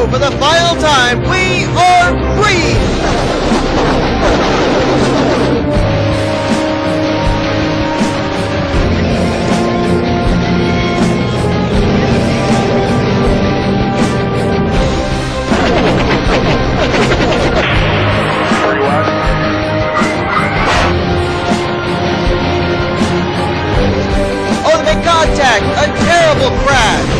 go for the final time. We are free! Oh, they make contact! A terrible crash!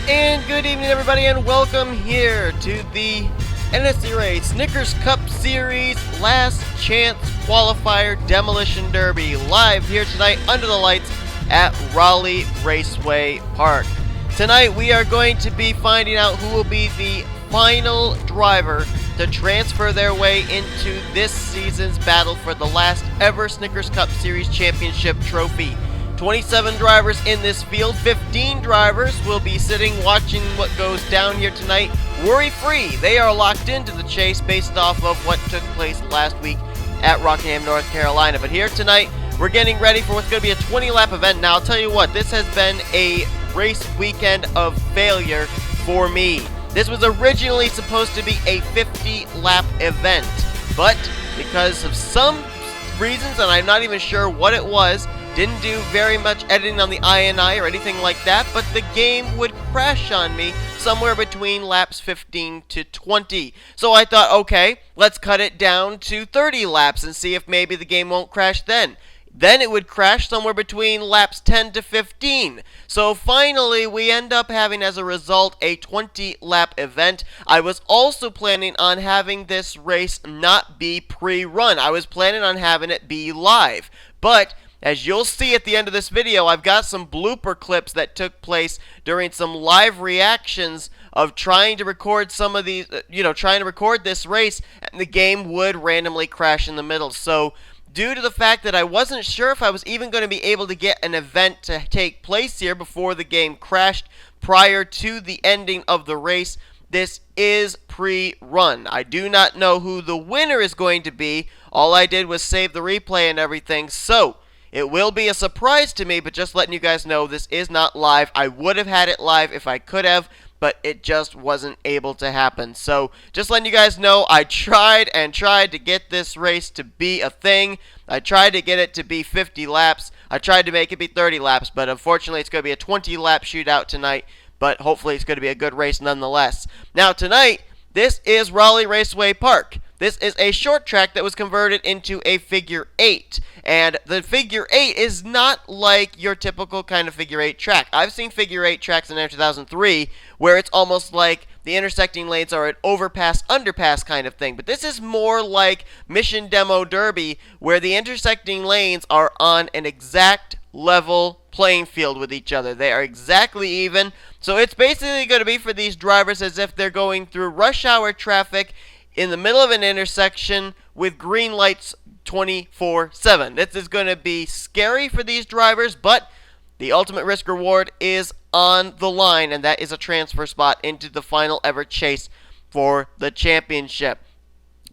And good evening, everybody, and welcome here to the NNSCRA Snickers Cup Series Last Chance Qualifier Demolition Derby, live here tonight under the lights at Raleigh Raceway Park. Tonight we are going to be finding out who will be the final driver to transfer their way into this season's battle for the last ever Snickers Cup Series Championship trophy. 27 drivers in this field, 15 drivers will be sitting watching what goes down here tonight worry-free. They are locked into the chase based off of what took place last week at Rockingham, North Carolina. But here tonight, we're getting ready for what's going to be a 20-lap event. Now, I'll tell you what, this has been a race weekend of failure for me. This was originally supposed to be a 50-lap event, but because of some reasons, and I'm not even sure what it was, didn't do very much editing on the INI or anything like that, but the game would crash on me somewhere between laps 15 to 20. So I thought, okay, let's cut it down to 30 laps and see if maybe the game won't crash then. Then it would crash somewhere between laps 10 to 15. So finally, we end up having, as a result, a 20-lap event. I was also planning on having this race not be pre-run. I was planning on having it be live. But as you'll see at the end of this video, I've got some blooper clips that took place during some live reactions of trying to record some of these, trying to record this race, and the game would randomly crash in the middle. So due to the fact that I wasn't sure if I was even going to be able to get an event to take place here before the game crashed prior to the ending of the race, this is pre-run. I do not know who the winner is going to be. All I did was save the replay and everything, so it will be a surprise to me, but just letting you guys know this is not live. I would have had it live if I could have, but it just wasn't able to happen. So just letting you guys know, I tried and tried to get this race to be a thing. I tried to get it to be 50 laps. I tried to make it be 30 laps, but unfortunately it's going to be a 20-lap shootout tonight, but hopefully it's going to be a good race nonetheless. Now tonight, this is Raleigh Raceway Park. This is a short track that was converted into a figure 8. And the figure 8 is not like your typical kind of figure 8 track. I've seen figure 8 tracks in 2003 where it's almost like the intersecting lanes are an overpass, underpass kind of thing. But this is more like Mission Demo Derby, where the intersecting lanes are on an exact level playing field with each other. They are exactly even. So it's basically going to be for these drivers as if they're going through rush hour traffic in the middle of an intersection with green lights 24/7. This is going to be scary for these drivers, but the ultimate risk reward is on the line, and that is a transfer spot into the final ever chase for the championship.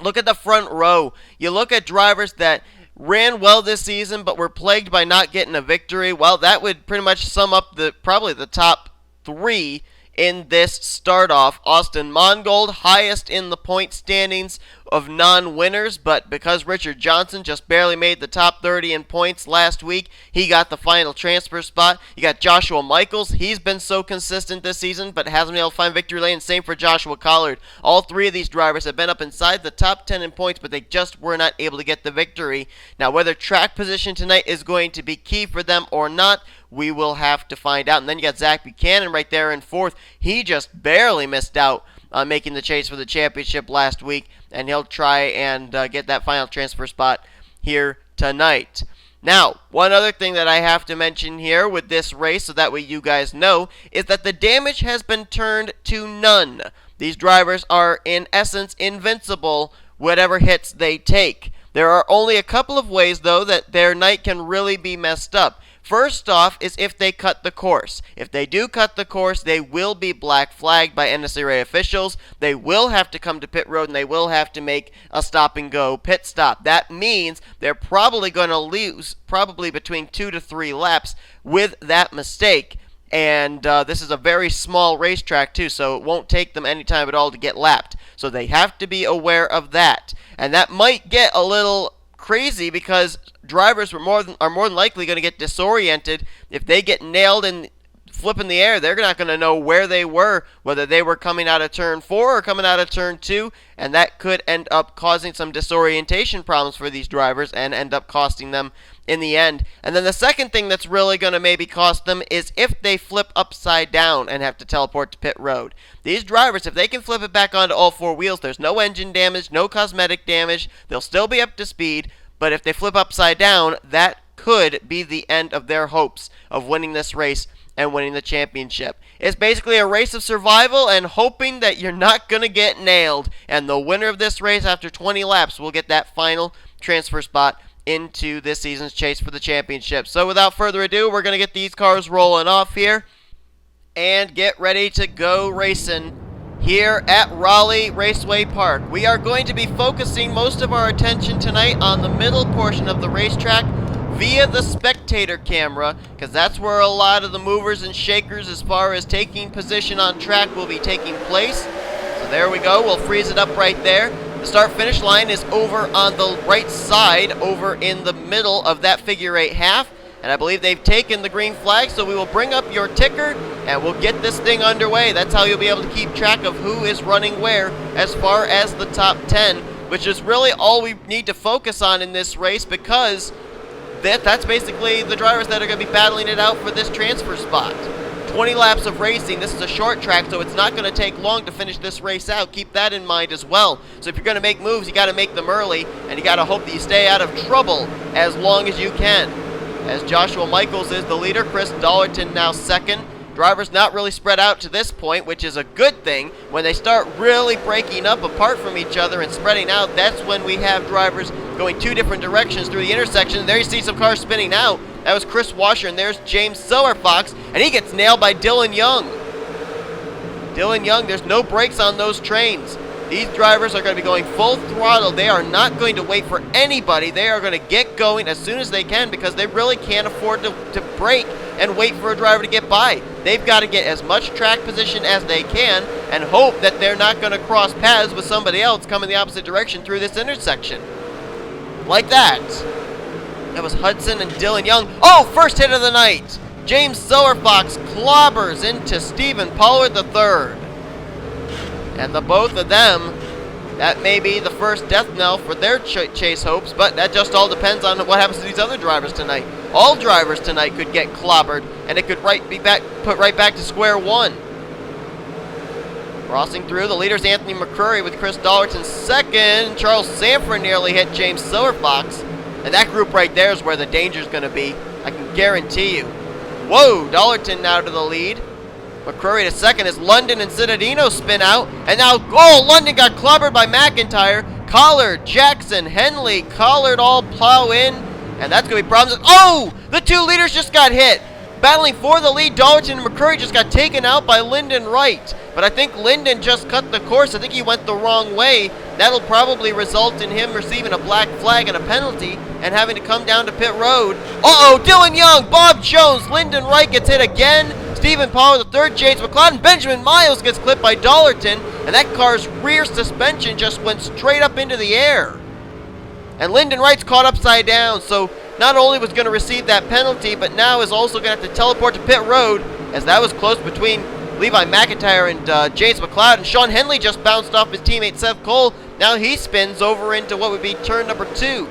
Look at the front row. You look at drivers that ran well this season but were plagued by not getting a victory. Well, that would pretty much sum up probably the top 3 in this start-off. Austin Mongold, highest in the point standings of non-winners, but because Richard Johnson just barely made the top 30 in points last week, he got the final transfer spot. You got Joshua Michaels. He's been so consistent this season, but hasn't been able to find victory lane. Same for Joshua Collard. All 3 of these drivers have been up inside the top 10 in points, but they just were not able to get the victory. Now, whether track position tonight is going to be key for them or not, we will have to find out. And then you got Zach Buchanan right there in 4th. He just barely missed out on making the chase for the championship last week, and he'll try and get that final transfer spot here tonight. Now, one other thing that I have to mention here with this race, so that way you guys know, is that the damage has been turned to none. These drivers are, in essence, invincible whatever hits they take. There are only a couple of ways, though, that their night can really be messed up. First off is if they cut the course. If they do cut the course, they will be black flagged by NNSCRA officials. They will have to come to pit road and they will have to make a stop and go pit stop. That means they're probably going to lose probably between 2 to 3 laps with that mistake. And this is a very small racetrack too, so it won't take them any time at all to get lapped. So they have to be aware of that. And that might get a little crazy because drivers are more than likely going to get disoriented. If they get nailed and flip in the air, they're not going to know where they were, whether they were coming out of turn 4 or coming out of turn 2, and that could end up causing some disorientation problems for these drivers and end up costing them in the end. And then the second thing that's really going to maybe cost them is if they flip upside down and have to teleport to pit road. These drivers, if they can flip it back onto all 4 wheels, there's no engine damage, no cosmetic damage, they'll still be up to speed, but if they flip upside down, that could be the end of their hopes of winning this race and winning the championship. It's basically a race of survival and hoping that you're not going to get nailed. And the winner of this race after 20 laps will get that final transfer spot into this season's chase for the championship. So without further ado, we're going to get these cars rolling off here and get ready to go racing here at Raleigh Raceway Park. We are going to be focusing most of our attention tonight on the middle portion of the racetrack via the spectator camera, because that's where a lot of the movers and shakers as far as taking position on track will be taking place. So there we go, we'll freeze it up right there. The start-finish line is over on the right side, over in the middle of that figure 8 half, and I believe they've taken the green flag, so we will bring up your ticker and we'll get this thing underway. That's how you'll be able to keep track of who is running where as far as the top 10, which is really all we need to focus on in this race, because that's basically the drivers that are going to be battling it out for this transfer spot. 20 laps of racing. This is a short track, so it's not going to take long to finish this race out. Keep that in mind as well. So if you're going to make moves, you got to make them early, and you got to hope that you stay out of trouble as long as you can. As Joshua Michaels is the leader, Chris Dollerton now second. Drivers not really spread out to this point, which is a good thing. When they start really breaking up apart from each other and spreading out, that's when we have drivers going 2 different directions through the intersection. There you see some cars spinning out. That was Chris Washer, and there's James Silverfox, and he gets nailed by Dylan Young. Dylan Young, there's no brakes on those trains. These drivers are going to be going full throttle. They are not going to wait for anybody. They are going to get going as soon as they can, because they really can't afford to brake and wait for a driver to get by. They've got to get as much track position as they can and hope that they're not going to cross paths with somebody else coming the opposite direction through this intersection. Like that. That was Hudson and Dylan Young. Oh, first hit of the night. James Silverfox clobbers into Stephen Pollard III. And the both of them, that may be the first death knell for their chase hopes, but that just all depends on what happens to these other drivers tonight. All drivers tonight could get clobbered, and it could put right back to square one. Crossing through, the leader's Anthony McCrory with Chris Dollerton second. Charles Sanford nearly hit James Silverfox. And that group right there is where the danger's going to be, I can guarantee you. Whoa, Dollerton now to the lead. McCrory to second as London and Citadino spin out. And now, London got clobbered by McIntyre. Collard, Jackson, Henley, Collard all plow in. And that's going to be problems. Oh, the 2 leaders just got hit. Battling for the lead, Dollerton and McCrory just got taken out by Lyndon Wright. But I think Lyndon just cut the course. I think he went the wrong way. That'll probably result in him receiving a black flag and a penalty and having to come down to pit road. Uh-oh, Dylan Young, Bob Jones, Lyndon Wright gets hit again. Stephen Pollard III, James McLeod, Benjamin Miles gets clipped by Dollerton. And that car's rear suspension just went straight up into the air. And Lyndon Wright's caught upside down, so not only was going to receive that penalty, but now is also going to have to teleport to pit road, as that was close between Levi McIntyre and James McLeod. And Sean Henley just bounced off his teammate Seth Cole. Now he spins over into what would be turn number 2.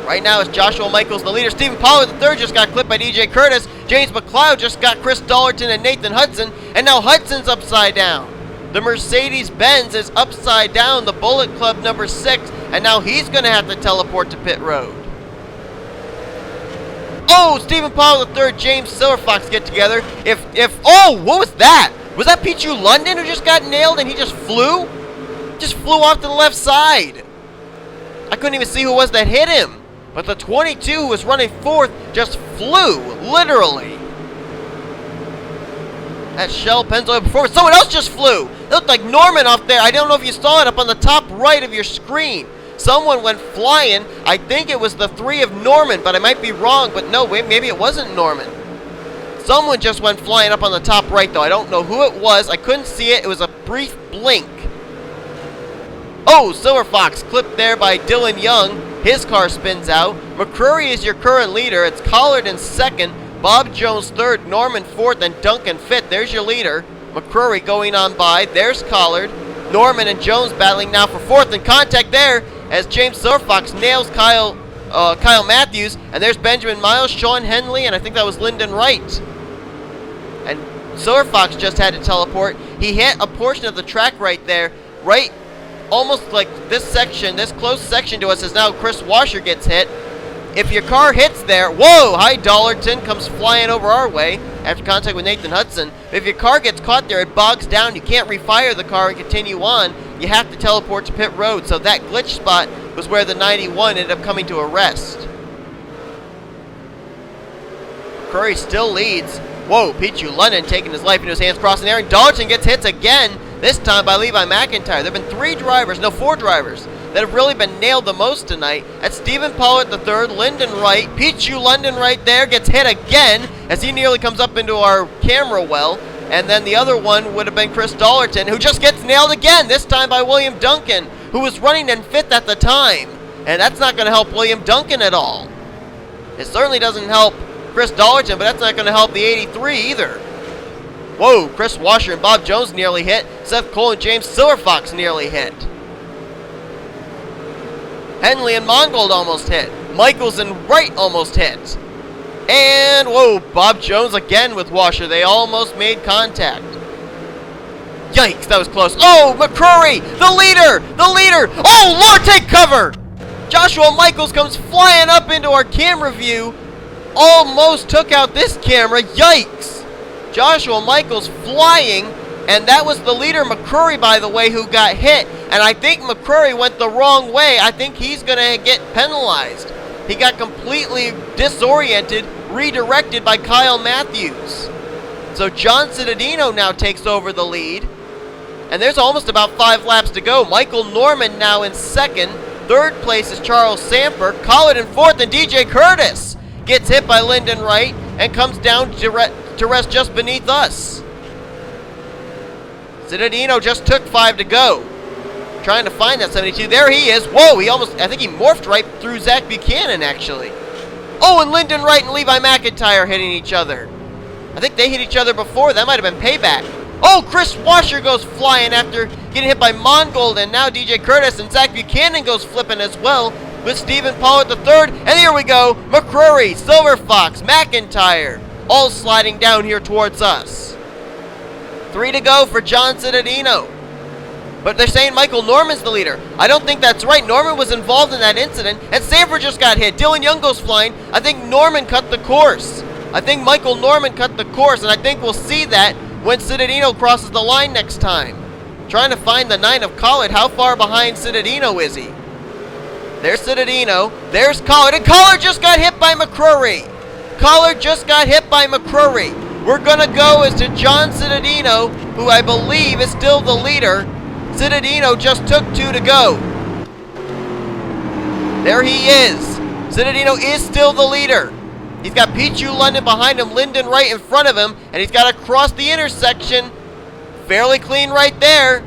Right now it's Joshua Michaels, the leader. Stephen Pollard III just got clipped by DJ Curtis. James McLeod just got Chris Dollerton and Nathan Hudson. And now Hudson's upside down. The Mercedes-Benz is upside down, the Bullet Club number 6, and now he's going to have to teleport to pit road. Oh, Stephen Pollard III, James Silverfox get together. Oh, what was that? Was that Pichu London who just got nailed and he just flew? Just flew off to the left side. I couldn't even see who it was that hit him. But the 22 who was running fourth just flew, literally. That Shell Pennzoil performance. Someone else just flew. It looked like Norman off there. I don't know if you saw it up on the top right of your screen. Someone went flying. I think it was the 3 of Norman, but I might be wrong. But no, wait, maybe it wasn't Norman. Someone just went flying up on the top right, though. I don't know who it was. I couldn't see it. It was a brief blink. Oh, Silver Fox clipped there by Dylan Young. His car spins out. McCrory is your current leader. It's Collard in second. Bob Jones third. Norman fourth. And Duncan fifth. There's your leader. McCrory going on by. There's Collard. Norman and Jones battling now for fourth. And contact there as James Silver Fox nails Kyle Matthews. And there's Benjamin Miles, Sean Henley, and I think that was Lyndon Wright. And Silver Fox just had to teleport. He hit a portion of the track right there. Right, almost like this section, this close section to us is now Chris Washer gets hit. If your car hits there, whoa, Hi Dollarton comes flying over our way after contact with Nathan Hudson. If your car gets caught there, it bogs down. You can't refire the car and continue on. You have to teleport to pit road. So that glitch spot was where the 91 ended up coming to a rest. Curry still leads. Whoa, Pichu London taking his life into his hands, crossing there, and Dollarton gets hits again, this time by Levi McIntyre. There have been 4 drivers that have really been nailed the most tonight. That's Stephen Pollard the third, Lyndon Wright, Pichu London right there gets hit again as he nearly comes up into our camera well. And then the other one would have been Chris Dollarton, who just gets nailed again, this time by William Duncan, who was running in 5th at the time. And that's not going to help William Duncan at all. It certainly doesn't help Chris Dollarton, but that's not going to help the 83 either. Whoa, Chris Washer and Bob Jones nearly hit. Seth Cole and James Silver Fox nearly hit. Henley and Mongold almost hit. Michaels and Wright almost hit. And, whoa, Bob Jones again with Washer. They almost made contact. Yikes, that was close. Oh, McCrory, the leader! The leader! Oh, Lord, take cover! Joshua Michaels comes flying up into our camera view. Almost took out this camera. Yikes! Joshua Michaels flying, and that was the leader, McCrory, by the way, who got hit. And I think McCrory went the wrong way. I think he's going to get penalized. He got completely disoriented, redirected by Kyle Matthews. So John Cittadino now takes over the lead. And there's almost about 5 laps to go. Michael Norman now in second. Third place is Charles Samper. Collard in fourth, and DJ Curtis gets hit by Lyndon Wright and comes down to rest just beneath us. Cittadino just took 5 to go. Trying to find that 72. There he is. Whoa, I think he morphed right through Zach Buchanan, actually. Oh, and Lyndon Wright and Levi McIntyre hitting each other. I think they hit each other before. That might have been payback. Oh, Chris Washer goes flying after getting hit by Mongold, and now DJ Curtis, and Zach Buchanan goes flipping as well with Stephen Pollard the third. And here we go. McCrory, Silver Fox, McIntyre, all sliding down here towards us. 3 to go for John Cittadino. But they're saying Michael Norman's the leader. I don't think that's right. Norman was involved in that incident, and Sanford just got hit. Dylan Young goes flying. I think Norman cut the course. I think Michael Norman cut the course, and I think we'll see that when Cittadino crosses the line next time. Trying to find the 9 of Collard. How far behind Cittadino is he? There's Cittadino. There's Collard, and Collard just got hit by McCrory. Collard just got hit by McCrory. We're going to go as to John Cittadino, who I believe is still the leader. Cittadino just took 2 to go. There he is. Cittadino is still the leader. He's got Pichu London behind him, Lyndon Wright in front of him, and he's got to cross the intersection. Fairly clean right there.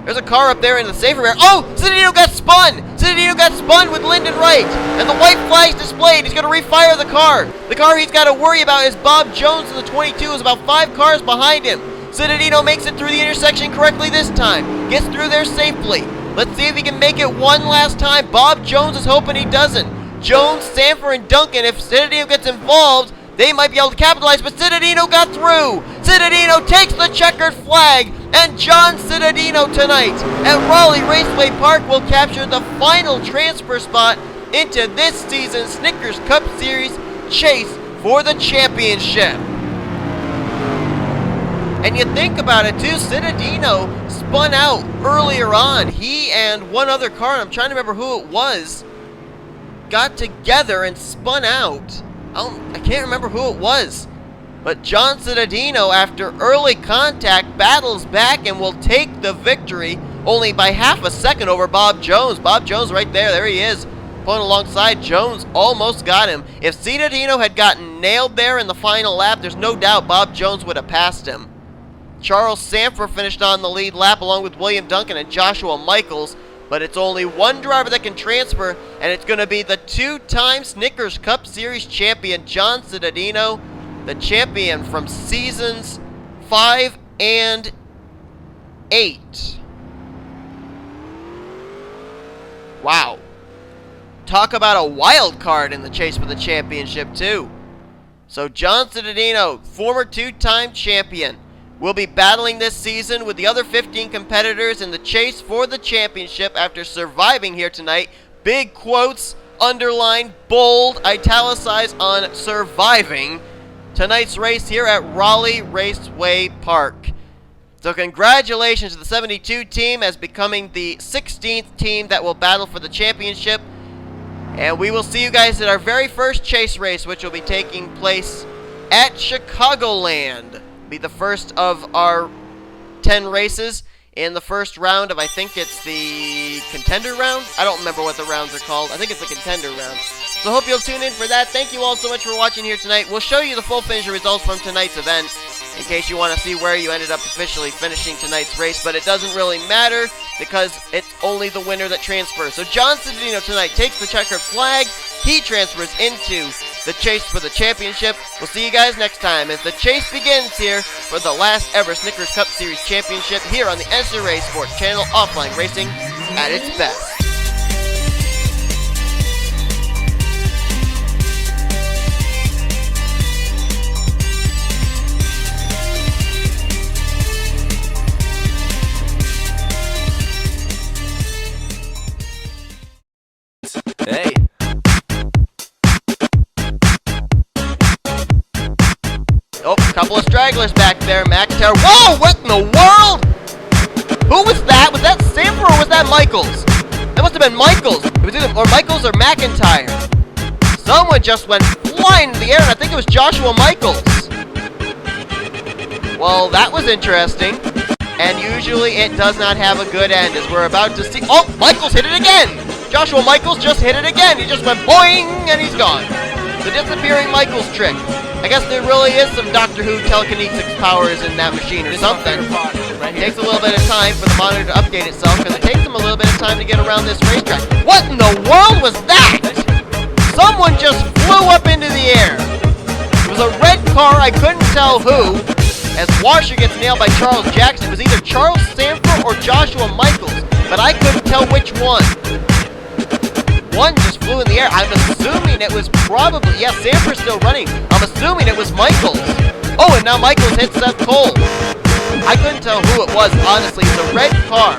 There's a car up there in the safer area. Oh, Cittadino got spun. Cittadino got spun with Lyndon Wright, and the white flag's displayed. He's going to refire the car. The car he's got to worry about is Bob Jones in the 22. Is about 5 cars behind him. Cittadino makes it through the intersection correctly this time. Gets through there safely. Let's see if he can make it one last time. Bob Jones is hoping he doesn't. Jones, Sanford, and Duncan, if Cittadino gets involved, they might be able to capitalize, but Cittadino got through. Cittadino takes the checkered flag, and John Cittadino tonight at Raleigh Raceway Park will capture the final transfer spot into this season's Snickers Cup Series Chase for the championship. And you think about it too, Citadino spun out earlier on. He and one other car, I'm trying to remember who it was, got together and spun out. I can't remember who it was. But John Citadino, after early contact, battles back and will take the victory only by half a second over Bob Jones. Bob Jones right there. There he is. Pulling alongside. Jones almost got him. If Citadino had gotten nailed there in the final lap, there's no doubt Bob Jones would have passed him. Charles Sanford finished on the lead lap along with William Duncan and Joshua Michaels. But it's only one driver that can transfer, and it's going to be the two-time Snickers Cup Series champion, John Citadino, the champion from seasons 5 and 8. Wow. Talk about a wild card in the chase for the championship, too. So John Citadino, former two-time champion, will be battling this season with the other 15 competitors in the chase for the championship after surviving here tonight. Big quotes, underlined, bold, italicized on surviving tonight's race here at Raleigh Raceway Park. So congratulations to the 72 team as becoming the 16th team that will battle for the championship. And we will see you guys at our very first chase race, which will be taking place at Chicagoland. Be the first of our 10 races in the first round of, I think it's the contender round? I don't remember what the rounds are called. I think it's the contender round. So hope you'll tune in for that. Thank you all so much for watching here tonight. We'll show you the full finisher results from tonight's event in case you want to see where you ended up officially finishing tonight's race, but it doesn't really matter because it's only the winner that transfers. So John Citadino tonight takes the checkered flag. He transfers into the chase for the championship. We'll see you guys next time as the chase begins here for the last ever Snickers Cup Series Championship here on the NNSCRA Sports Channel, offline racing at its best. Hey. Oh, a couple of stragglers back there. McIntyre. Whoa, what in the world? Who was that? Was that Sanford or was that Michaels? That must have been Michaels. It was either or Michaels or McIntyre. Someone just went flying into the air, and I think it was Joshua Michaels. Well, that was interesting. And usually it does not have a good end, as we're about to see. Oh, Michaels hit it again. Joshua Michaels just hit it again. He just went boing, and he's gone. The disappearing Michaels trick. I guess there really is some Doctor Who telekinesis powers in that machine or something. It takes a little bit of time for the monitor to update itself, because it takes them a little bit of time to get around this racetrack. What in the world was that? Someone just flew up into the air. It was a red car, I couldn't tell who. As Washer gets nailed by Charles Jackson. It was either Charles Sanford or Joshua Michaels, but I couldn't tell which one. One just flew in the air. I'm assuming it was probably, yeah, Sanford's still running. I'm assuming it was Michaels. Oh, and now Michaels hits Seth Cole. I couldn't tell who it was, honestly. It's a red car,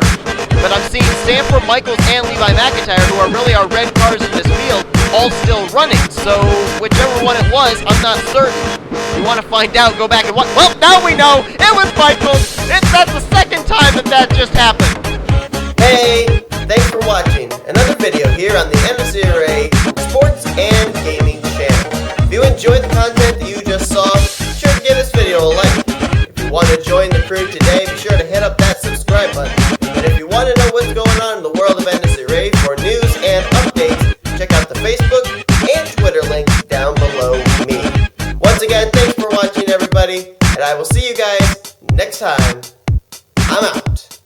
but I'm seeing Sanford, Michaels, and Levi McIntyre, who are really our red cars in this field, all still running. So whichever one it was, I'm not certain. If you want to find out, go back and watch. Well, now we know it was Michaels. That's the second time that just happened. Hey, thanks for watching another video here on the NNSCRA Sports and Gaming channel. If you enjoyed the content that you just saw, be sure to give this video a like. If you want to join the crew today, be sure to hit up that subscribe button. And if you want to know what's going on in the world of NNSCRA for news and updates, check out the Facebook and Twitter links down below me. Once again, thanks for watching, everybody, and I will see you guys next time. I'm out.